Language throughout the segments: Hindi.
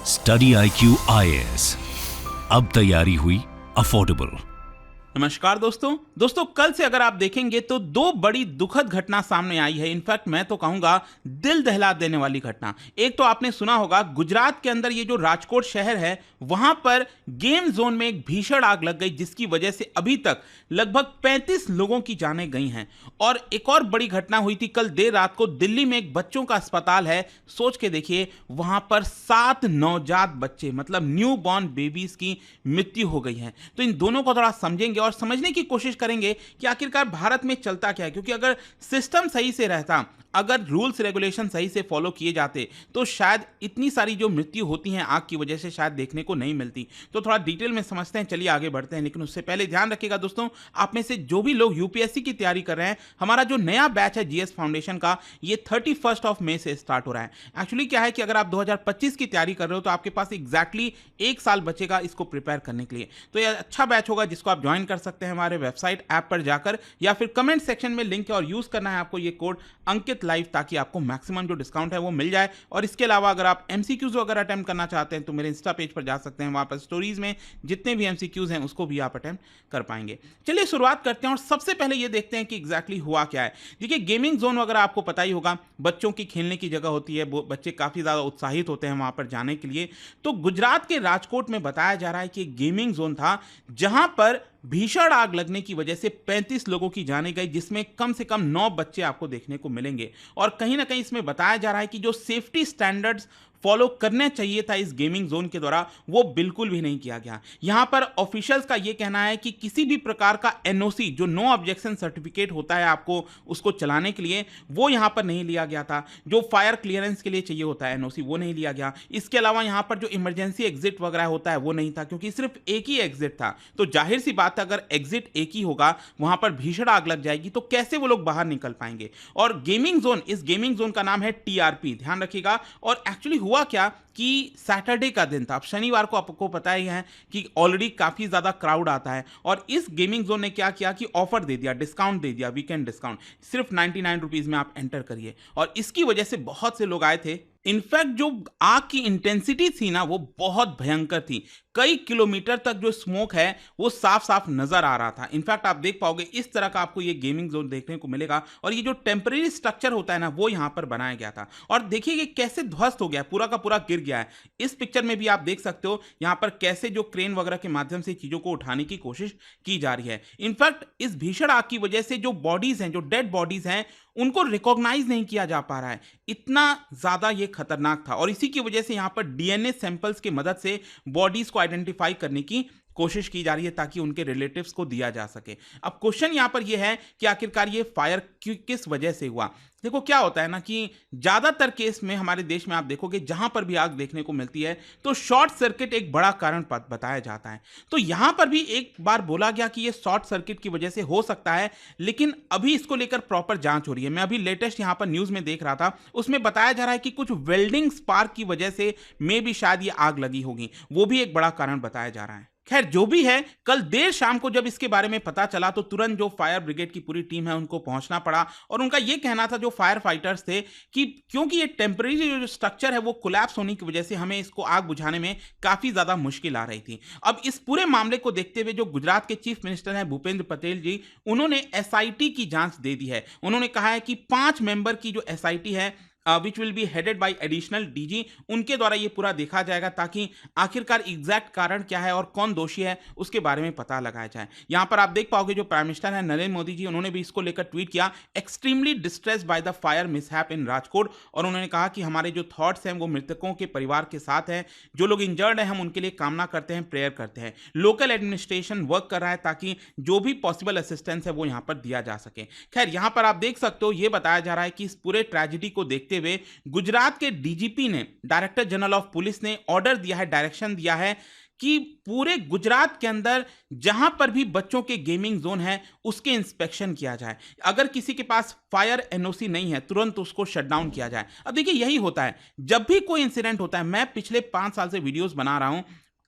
स्टडी IQ IAS, अब तैयारी हुई अफोर्डेबल। नमस्कार दोस्तों कल से अगर आप देखेंगे तो दो बड़ी दुखद घटना सामने आई है। इनफैक्ट मैं तो कहूंगा दिल दहला देने वाली घटना। एक तो आपने सुना होगा गुजरात के अंदर ये जो राजकोट शहर है वहां पर गेम जोन में एक भीषण आग लग गई, जिसकी वजह से अभी तक लगभग 35 लोगों की जानें गई हैं। और एक और बड़ी घटना हुई थी कल देर रात को दिल्ली में। एक बच्चों का अस्पताल है, सोच के देखिए, वहां पर 7 नवजात बच्चे मतलब न्यू बॉर्न बेबीज की मृत्यु हो गई है। तो इन दोनों को थोड़ा समझेंगे और समझने की कोशिश करेंगे कि आखिरकार भारत में चलता क्या है। क्योंकि अगर सिस्टम सही से रहता, अगर रूल्स रेगुलेशन सही से फॉलो किए जाते तो शायद इतनी सारी जो मृत्यु होती हैं आग की वजह से शायद देखने को नहीं मिलती। तो थोड़ा डिटेल में समझते हैं, चलिए आगे बढ़ते हैं। लेकिन उससे पहले ध्यान रखिएगा दोस्तों, आप में से जो भी लोग यूपीएससी की तैयारी कर रहे हैं, हमारा जो नया बैच है जीएस फाउंडेशन का, ये 31 मई से स्टार्ट हो रहा है। एक्चुअली क्या है कि अगर आप 2025 की तैयारी कर रहे हो तो आपके पास एग्जैक्टली 1 साल बचेगा इसको प्रिपेयर करने के लिए। तो यह अच्छा बैच होगा जिसको आप ज्वाइन कर सकते हैं हमारे वेबसाइट ऐप पर जाकर, या फिर कमेंट सेक्शन में लिंक है और यूज करना है आपको ये कोड अंकित लाइव, ताकि आपको मैक्सिमम जो डिस्काउंट है वो मिल जाए। और इसके अलावा अगर आप एमसीक्यूज वगैरह अटेम्प्ट करना चाहते हैं तो मेरे इंस्टा पेज पर जा सकते हैं, वहां पर स्टोरीज में जितने भी एमसीक्यूज हैं उसको भी आप अटेम्प्ट कर पाएंगे। चलिए शुरुआत करते हैं और सबसे पहले ये देखते हैं कि एग्जैक्टली हुआ क्या है। देखिए, गेमिंग जोन वगैरह आपको पता ही होगा, बच्चों की खेलने की जगह होती है, बच्चे काफी ज्यादा उत्साहित होते हैं वहां पर जाने के लिए। तो गुजरात के राजकोट में बताया जा रहा है कि एक गेमिंग जोन था जहां पर भीषण आग लगने की वजह से 35 लोगों की जाने गई, जिसमें कम से कम 9 बच्चे आपको देखने को मिलेंगे। और कहीं ना कहीं इसमें बताया जा रहा है कि जो सेफ्टी स्टैंडर्ड्स फॉलो करने चाहिए था इस गेमिंग जोन के द्वारा, वो बिल्कुल भी नहीं किया गया। यहां पर ऑफिशियल्स का यह कहना है कि किसी भी प्रकार का एनओसी, जो नो ऑब्जेक्शन सर्टिफिकेट होता है आपको उसको चलाने के लिए, वो यहां पर नहीं लिया गया था। जो फायर क्लियरेंस के लिए चाहिए होता है एनओसी, वो नहीं लिया गया। इसके अलावा यहां पर जो इमरजेंसी एग्जिट वगैरह होता है वो नहीं था, क्योंकि सिर्फ एक ही एग्जिट था। तो जाहिर सी बात है, अगर एग्जिट एक ही होगा, वहां पर भीषण आग लग जाएगी तो कैसे वो लोग बाहर निकल पाएंगे। और गेमिंग जोन, इस गेमिंग जोन का नाम है टीआरपी, ध्यान रखिएगा। और एक्चुअली हुआ क्या कि सैटरडे का दिन था। अब शनिवार को आपको पता ही है कि ऑलरेडी काफी ज्यादा क्राउड आता है, और इस गेमिंग जोन ने क्या किया कि ऑफर दे दिया, डिस्काउंट दे दिया, वीकेंड डिस्काउंट, सिर्फ 99 रुपीज में आप एंटर करिए। और इसकी वजह से बहुत से लोग आए थे। इनफैक्ट जो आग की इंटेंसिटी थी ना, वो बहुत भयंकर थी। कई किलोमीटर तक जो स्मोक है वो साफ साफ नजर आ रहा था। इनफैक्ट आप देख पाओगे इस तरह का आपको ये गेमिंग जोन देखने को मिलेगा। और ये जो टेम्परेरी स्ट्रक्चर होता है ना, वो यहां पर बनाया गया था। और देखिए ये कैसे ध्वस्त हो गया, पूरा का पूरा गिर गया है। इस पिक्चर में भी आप देख सकते हो यहां पर कैसे जो क्रेन वगैरह के माध्यम से चीजों को उठाने की कोशिश की जा रही है। इनफैक्ट इस भीषण आग की वजह से जो बॉडीज हैं, जो डेड बॉडीज हैं, उनको रिकॉग्नाइज नहीं किया जा पा रहा है। इतना ज्यादा ये खतरनाक था। और इसी की वजह से यहां पर डीएनए सैंपल्स की मदद से बॉडीज को आइडेंटिफाई करने की कोशिश की जा रही है, ताकि उनके रिलेटिव्स को दिया जा सके। अब क्वेश्चन यहां पर यह है कि आखिरकार ये फायर किस वजह से हुआ। देखो क्या होता है ना कि ज्यादातर केस में हमारे देश में आप देखोगे जहां पर भी आग देखने को मिलती है तो शॉर्ट सर्किट एक बड़ा कारण बताया जाता है। तो यहां पर भी एक बार बोला गया कि ये शॉर्ट सर्किट की वजह से हो सकता है, लेकिन अभी इसको लेकर प्रॉपर जांच हो रही है। मैं अभी लेटेस्ट यहां पर न्यूज में देख रहा था, उसमें बताया जा रहा है कि कुछ वेल्डिंग स्पार्क की वजह से मे भी शायद ये आग लगी होगी, वो भी एक बड़ा कारण बताया जा रहा है। खैर जो भी है, कल देर शाम को जब इसके बारे में पता चला तो तुरंत जो फायर ब्रिगेड की पूरी टीम है उनको पहुंचना पड़ा। और उनका यह कहना था, जो फायर फाइटर्स थे, कि क्योंकि ये टेम्परेरी जो स्ट्रक्चर है वो कोलैप्स होने की वजह से हमें इसको आग बुझाने में काफी ज्यादा मुश्किल आ रही थी। अब इस पूरे मामले को देखते हुए जो गुजरात के चीफ मिनिस्टर हैं भूपेंद्र पटेल जी, उन्होंने एसआईटी की जांच दे दी है। उन्होंने कहा है कि 5 मेंबर की जो एसआईटी है, which will be headed by additional DG, उनके द्वारा ये पूरा देखा जाएगा, ताकि आखिरकार एग्जैक्ट कारण क्या है और कौन दोषी है उसके बारे में पता लगाया जाए। यहां पर आप देख पाओगे जो प्राइम मिनिस्टर है नरेंद्र मोदी जी, उन्होंने भी इसको लेकर ट्वीट किया, extremely distressed by the fire mishap in Rajkot. और उन्होंने कहा कि हमारे जो थॉट्स हैं वो मृतकों के परिवार के साथ हैं, जो लोग इंजर्ड हैं हम उनके लिए कामना करते हैं, प्रेयर करते हैं। लोकल एडमिनिस्ट्रेशन वर्क कर रहा है ताकि जो भी पॉसिबल असिस्टेंस है वो यहां पर दिया जा सके। खैर यहां पर आप देख सकते हो, ये बताया जा रहा है कि इस पूरे ट्रेजिडी को देखते हुए गुजरात के डीजीपी ने, डायरेक्टर जनरल ऑफ पुलिस ने ऑर्डर दिया है, डायरेक्शन दिया है कि पूरे गुजरात के अंदर जहां पर भी बच्चों के गेमिंग जोन है उसके इंस्पेक्शन किया जाए। अगर किसी के पास फायर एनओसी नहीं है तुरंत उसको शट डाउन किया जाए। अब देखिए यही होता है जब भी कोई इंसिडेंट होता है। मैं पिछले 5 साल से वीडियोस बना रहा हूं,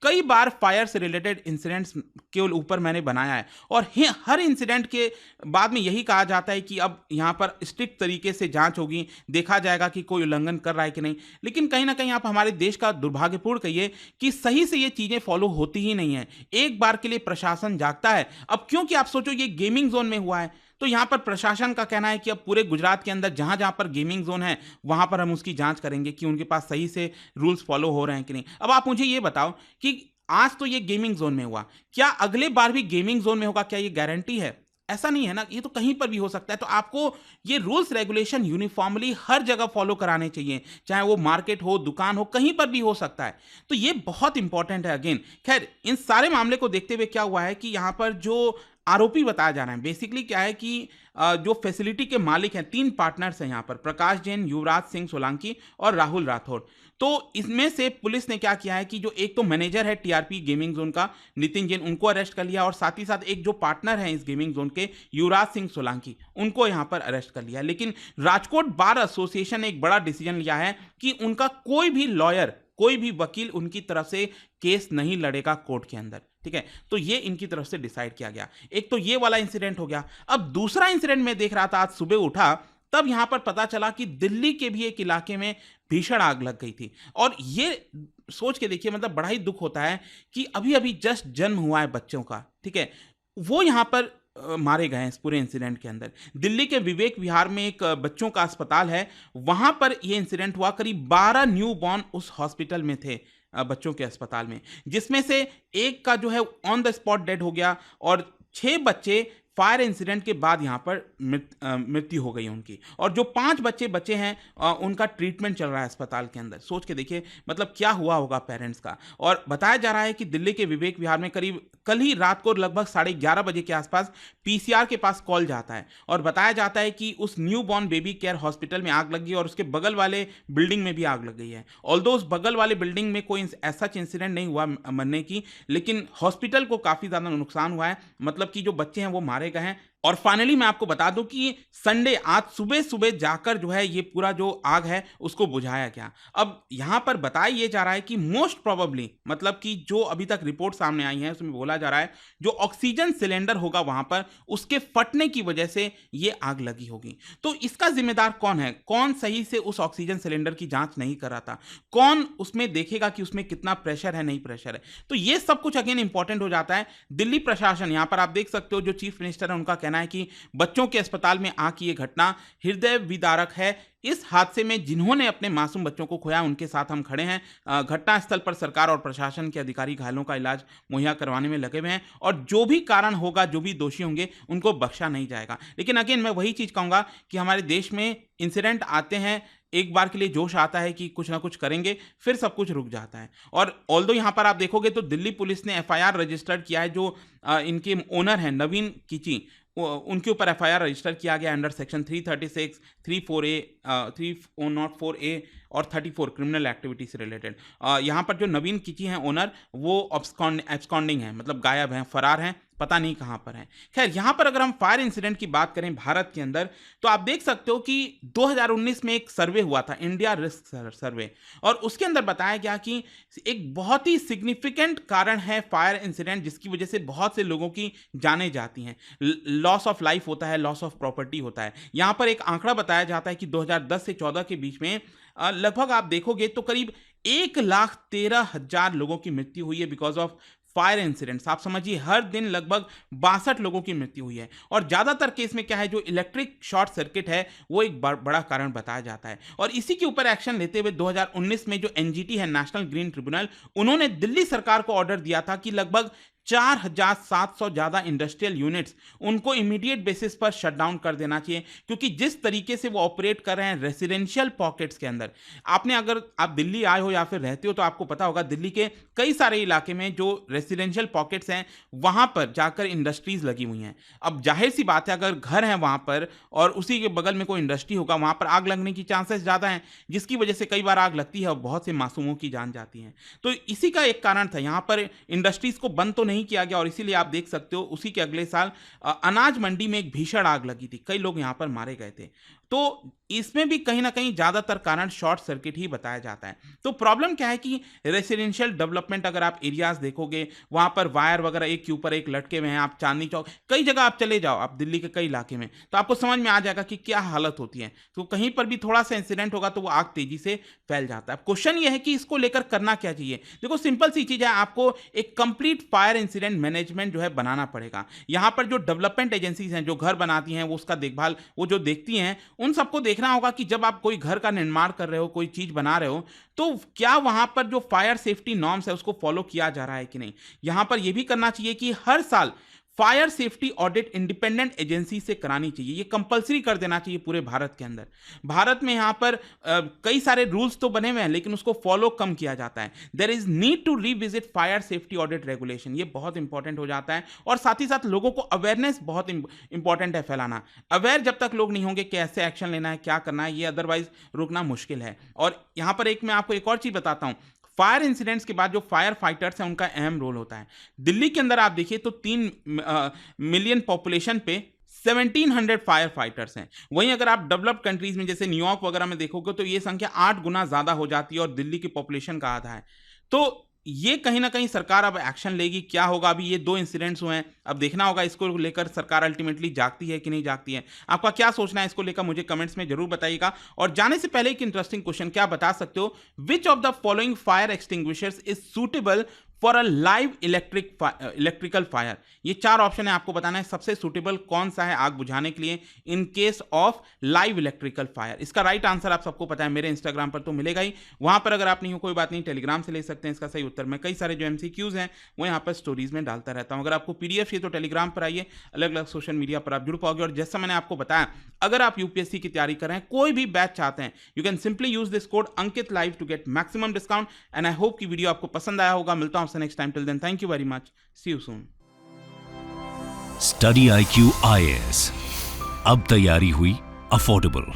कई बार फायर से रिलेटेड इंसिडेंट्स के ऊपर मैंने बनाया है, और हर इंसिडेंट के बाद में यही कहा जाता है कि अब यहाँ पर स्ट्रिक्ट तरीके से जांच होगी, देखा जाएगा कि कोई उल्लंघन कर रहा है कि नहीं। लेकिन कहीं ना कहीं आप हमारे देश का दुर्भाग्यपूर्ण कहिए कि सही से ये चीज़ें फॉलो होती ही नहीं है। एक बार के लिए प्रशासन जागता है। अब क्योंकि आप सोचो ये गेमिंग जोन में हुआ है, तो यहाँ पर प्रशासन का कहना है कि अब पूरे गुजरात के अंदर जहाँ जहाँ पर गेमिंग जोन है वहाँ पर हम उसकी जांच करेंगे कि उनके पास सही से रूल्स फॉलो हो रहे हैं कि नहीं। अब आप मुझे ये बताओ कि आज तो ये गेमिंग जोन में हुआ, क्या अगले बार भी गेमिंग जोन में होगा? क्या ये गारंटी है? ऐसा नहीं है ना, ये तो कहीं पर भी हो सकता है। तो आपको ये रूल्स रेगुलेशन यूनिफॉर्मली हर जगह फॉलो कराने चाहिए, चाहे वो मार्केट हो, दुकान हो, कहीं पर भी हो सकता है। तो ये बहुत इंपॉर्टेंट है। अगेन खैर, इन सारे मामले को देखते हुए क्या हुआ है कि यहाँ पर जो आरोपी बताया जा रहा है, बेसिकली क्या है कि जो फैसिलिटी के मालिक हैं, 3 पार्टनर्स हैं यहाँ पर, प्रकाश जैन, युवराज सिंह सोलंकी और राहुल राठौर। तो इसमें से पुलिस ने क्या किया है कि जो एक तो मैनेजर है टीआरपी गेमिंग जोन का, नितिन जैन, उनको अरेस्ट कर लिया, और साथ ही साथ एक जो पार्टनर है इस गेमिंग जोन के, युवराज सिंह सोलंकी, उनको यहाँ पर अरेस्ट कर लिया। लेकिन राजकोट बार एसोसिएशन ने एक बड़ा डिसीजन लिया है कि उनका कोई भी लॉयर, कोई भी वकील उनकी तरफ से केस नहीं लड़ेगा कोर्ट के अंदर। ठीक है, तो ये इनकी तरफ से डिसाइड किया गया। एक तो ये वाला इंसिडेंट हो गया। अब दूसरा इंसिडेंट मैं देख रहा था, आज सुबह उठा तब यहां पर पता चला कि दिल्ली के भी एक इलाके में भीषण आग लग गई थी। और ये सोच के देखिए, मतलब बड़ा ही दुख होता है कि अभी अभी जस्ट जन्म हुआ है बच्चों का, ठीक है, वो यहां पर मारे गए हैं इस पूरे इंसिडेंट के अंदर। दिल्ली के विवेक विहार में एक बच्चों का अस्पताल है, वहां पर यह इंसिडेंट हुआ। करीब 12 न्यू बॉर्न उस हॉस्पिटल में थे, बच्चों के अस्पताल में, जिसमें से एक का जो है ऑन द स्पॉट डेड हो गया, और 6 बच्चे फायर इंसिडेंट के बाद यहाँ पर मृत्यु हो गई उनकी। और जो 5 बच्चे बचे हैं उनका ट्रीटमेंट चल रहा है अस्पताल के अंदर। सोच के देखिए मतलब क्या हुआ होगा पेरेंट्स का। और बताया जा रहा है कि दिल्ली के विवेक विहार में करीब कल ही रात को लगभग 11:30 बजे के आसपास पीसीआर के पास कॉल जाता है, और बताया जाता है कि उस new born baby care hospital में आग लगी और उसके बगल वाले बिल्डिंग में भी आग लग गई है। ऑल्दो उस बगल वाले बिल्डिंग में कोई ऐसा इंसिडेंट नहीं हुआ मरने की, लेकिन हॉस्पिटल को काफ़ी ज़्यादा नुकसान हुआ है, मतलब कि जो बच्चे हैं वो मारे गए हैं। और फाइनली मैं आपको बता दूं कि संडे आज सुबह सुबह जाकर जो है ये पूरा जो आग है उसको बुझाया गया। अब यहां पर बताया ये जा रहा है कि मोस्ट प्रोबेबली, मतलब कि जो अभी तक रिपोर्ट सामने आई है उसमें बोला जा रहा है जो ऑक्सीजन सिलेंडर होगा वहां पर उसके फटने की वजह से ये आग लगी होगी। तो इसका जिम्मेदार कौन है? कौन सही से उस ऑक्सीजन सिलेंडर की जांच नहीं कर रहा था? कौन उसमें देखेगा कि उसमें कितना प्रेशर है, नहीं प्रेशर है? तो ये सब कुछ अगेन इंपॉर्टेंट हो जाता है। दिल्ली प्रशासन, यहां पर आप देख सकते हो जो चीफ मिनिस्टर है उनका कहना है कि बच्चों के अस्पताल में आग की यह घटना हृदय विदारक है। इस हादसे में जिन्होंने अपने मासूम बच्चों को खोया उनके साथ हम खड़े हैं। घटनास्थल पर सरकार और प्रशासन के अधिकारी घायलों का इलाज मुहैया करवाने में लगे हुए हैं, और जो भी कारण होगा, जो भी दोषी होंगे उनको बख्शा नहीं जाएगा। लेकिन अगेन मैं वही चीज कहूंगा कि हमारे देश में इंसिडेंट आते हैं, एक बार के लिए जोश आता है कि कुछ ना कुछ करेंगे, फिर सब कुछ रुक जाता है। और ऑल्दो यहां पर आप देखोगे तो दिल्ली पुलिस ने एफआईआर रजिस्टर्ड किया है। जो इनके ओनर हैं नवीन किची, उनके ऊपर एफआईआर रजिस्टर किया गया अंडर सेक्शन 336, 34A, 304A और 34 क्रिमिनल एक्टिविटी से रिलेटेड। यहाँ पर जो नवीन किची हैं ओनर, वो एब्सकॉन्डिंग हैं, मतलब गायब हैं, फरार हैं, पता नहीं कहाँ पर हैं। खैर, यहाँ पर अगर हम फायर इंसिडेंट की बात करें भारत के अंदर, तो आप देख सकते हो कि 2019 में एक सर्वे हुआ था, इंडिया रिस्क सर्वे, और उसके अंदर बताया गया कि एक बहुत ही सिग्निफिकेंट कारण है फायर इंसिडेंट, जिसकी वजह से बहुत से लोगों की जानें जाती हैं। लॉस ऑफ लाइफ होता है, लॉस ऑफ प्रॉपर्टी होता है। यहाँ पर एक आंकड़ा बताया जाता है कि 2010 से 14 के बीच में लगभग आप देखोगे तो करीब 1,13,000 लोगों की मृत्यु हुई है बिकॉज ऑफ फायर इंसिडेंट्स। आप समझिए हर दिन लगभग 62 लोगों की मृत्यु हुई है। और ज़्यादातर केस में क्या है, जो इलेक्ट्रिक शॉर्ट सर्किट है वो एक बड़ा कारण बताया जाता है। और इसी के ऊपर एक्शन लेते हुए 2019 में जो एनजीटी है, नेशनल ग्रीन ट्रिब्यूनल, उन्होंने दिल्ली सरकार को ऑर्डर दिया था कि लगभग 4,700 ज़्यादा इंडस्ट्रियल यूनिट्स उनको इमीडिएट बेसिस पर शटडाउन कर देना चाहिए, क्योंकि जिस तरीके से वो ऑपरेट कर रहे हैं रेसिडेंशियल पॉकेट्स के अंदर। अगर आप दिल्ली आए हो या फिर रहते हो तो आपको पता होगा दिल्ली के कई सारे इलाके में जो रेसिडेंशियल पॉकेट्स हैं वहाँ पर जाकर इंडस्ट्रीज लगी हुई हैं। अब जाहिर सी बात है, अगर घर है वहाँ पर और उसी के बगल में कोई इंडस्ट्री होगा, वहाँ पर आग लगने की चांसेस ज़्यादा हैं, जिसकी वजह से कई बार आग लगती है और बहुत से मासूमों की जान जाती है। तो इसी का एक कारण था, यहाँ पर इंडस्ट्रीज को बंद तो नहीं किया गया, और इसीलिए आप देख सकते हो उसी के अगले साल अनाज मंडी में एक भीषण आग लगी थी, कई लोग यहां पर मारे गए थे। तो इसमें भी कहीं ना कहीं ज़्यादातर कारण शॉर्ट सर्किट ही बताया जाता है। तो प्रॉब्लम क्या है कि रेसिडेंशियल डेवलपमेंट अगर आप एरियाज देखोगे, वहाँ पर वायर वगैरह एक के ऊपर एक लटके हुए हैं। आप चांदनी चौक, कई जगह आप चले जाओ, आप दिल्ली के कई इलाके में, तो आपको समझ में आ जाएगा कि क्या हालत होती है। तो कहीं पर भी थोड़ा सा इंसिडेंट होगा तो वो आग तेजी से फैल जाता है। क्वेश्चन ये है कि इसको लेकर करना क्या चाहिए। देखो सिंपल सी चीज़ है, आपको एक कंप्लीट फायर इंसिडेंट मैनेजमेंट जो है बनाना पड़ेगा। यहाँ पर जो डेवलपमेंट एजेंसीज हैं, जो घर बनाती हैं, वो उसका देखभाल वो जो देखती हैं, उन सबको देखना होगा कि जब आप कोई घर का निर्माण कर रहे हो, कोई चीज बना रहे हो, तो क्या वहां पर जो फायर सेफ्टी नॉर्म्स है उसको फॉलो किया जा रहा है कि नहीं। यहां पर यह भी करना चाहिए कि हर साल fire safety audit independent agency से करानी चाहिए। ये कंपलसरी कर देना चाहिए पूरे भारत के अंदर। भारत में यहाँ पर कई सारे रूल्स तो बने हुए हैं, लेकिन उसको फॉलो कम किया जाता है। There is need to revisit fire safety audit regulation, ये बहुत इंपॉर्टेंट हो जाता है। और साथ ही साथ लोगों को अवेयरनेस बहुत इंपॉर्टेंट है फैलाना। अवेयर जब तक लोग नहीं होंगे कि ऐसे एक्शन लेना है, क्या करना है, ये अदरवाइज रोकना मुश्किल है। और यहाँ पर मैं आपको एक और चीज बताता हूँ। फायर इंसिडेंट्स के बाद जो फायर फाइटर्स हैं उनका अहम रोल होता है। दिल्ली के अंदर आप देखिए तो 3 मिलियन पॉपुलेशन पे 1700 फायर फाइटर्स हैं। वहीं अगर आप डेवलप्ड कंट्रीज में जैसे न्यूयॉर्क वगैरह में देखोगे तो ये संख्या 8 गुना ज्यादा हो जाती है और दिल्ली की पॉपुलेशन का आधा है। तो ये कहीं ना कहीं सरकार अब एक्शन लेगी। क्या होगा, अभी ये 2 इंसिडेंट्स हुए हैं, अब देखना होगा इसको लेकर सरकार अल्टीमेटली जागती है कि नहीं जागती है। आपका क्या सोचना है इसको लेकर मुझे कमेंट्स में जरूर बताइएगा। और जाने से पहले एक इंटरेस्टिंग क्वेश्चन, क्या बता सकते हो which of the following fire extinguishers is suitable for a live electrical fire. ये 4 ऑप्शन है, आपको बताना है सबसे सुटेबल कौन सा है आग बुझाने के लिए in case of live electrical fire. इसका राइट आंसर आप सबको पता है, मेरे इंस्टाग्राम पर तो मिलेगा ही। वहां पर अगर आप नहीं हो कोई बात नहीं, टेलीग्राम से ले सकते हैं इसका सही उत्तर। मैं कई सारे जो MCQs हैं वो यहाँ पर स्टोरीज में डालता रहता हूँ। अगर आपको PDF चाहिए तो टेलीग्राम पर आइए, अलग अलग सोशल मीडिया पर आप जुड़ पाओगे। और जैसा मैंने आपको बताया, अगर आप UPSC की तैयारी कर रहे हैं, कोई भी बैच चाहते हैं, you can simply use this code Ankit live to get maximum discount. And I hope कि वीडियो आपको पसंद आया होगा। मिलता हूं आपसे next time. Till then thank you very much, see you soon. Study IQ IAS, अब तैयारी हुई अफोर्डेबल।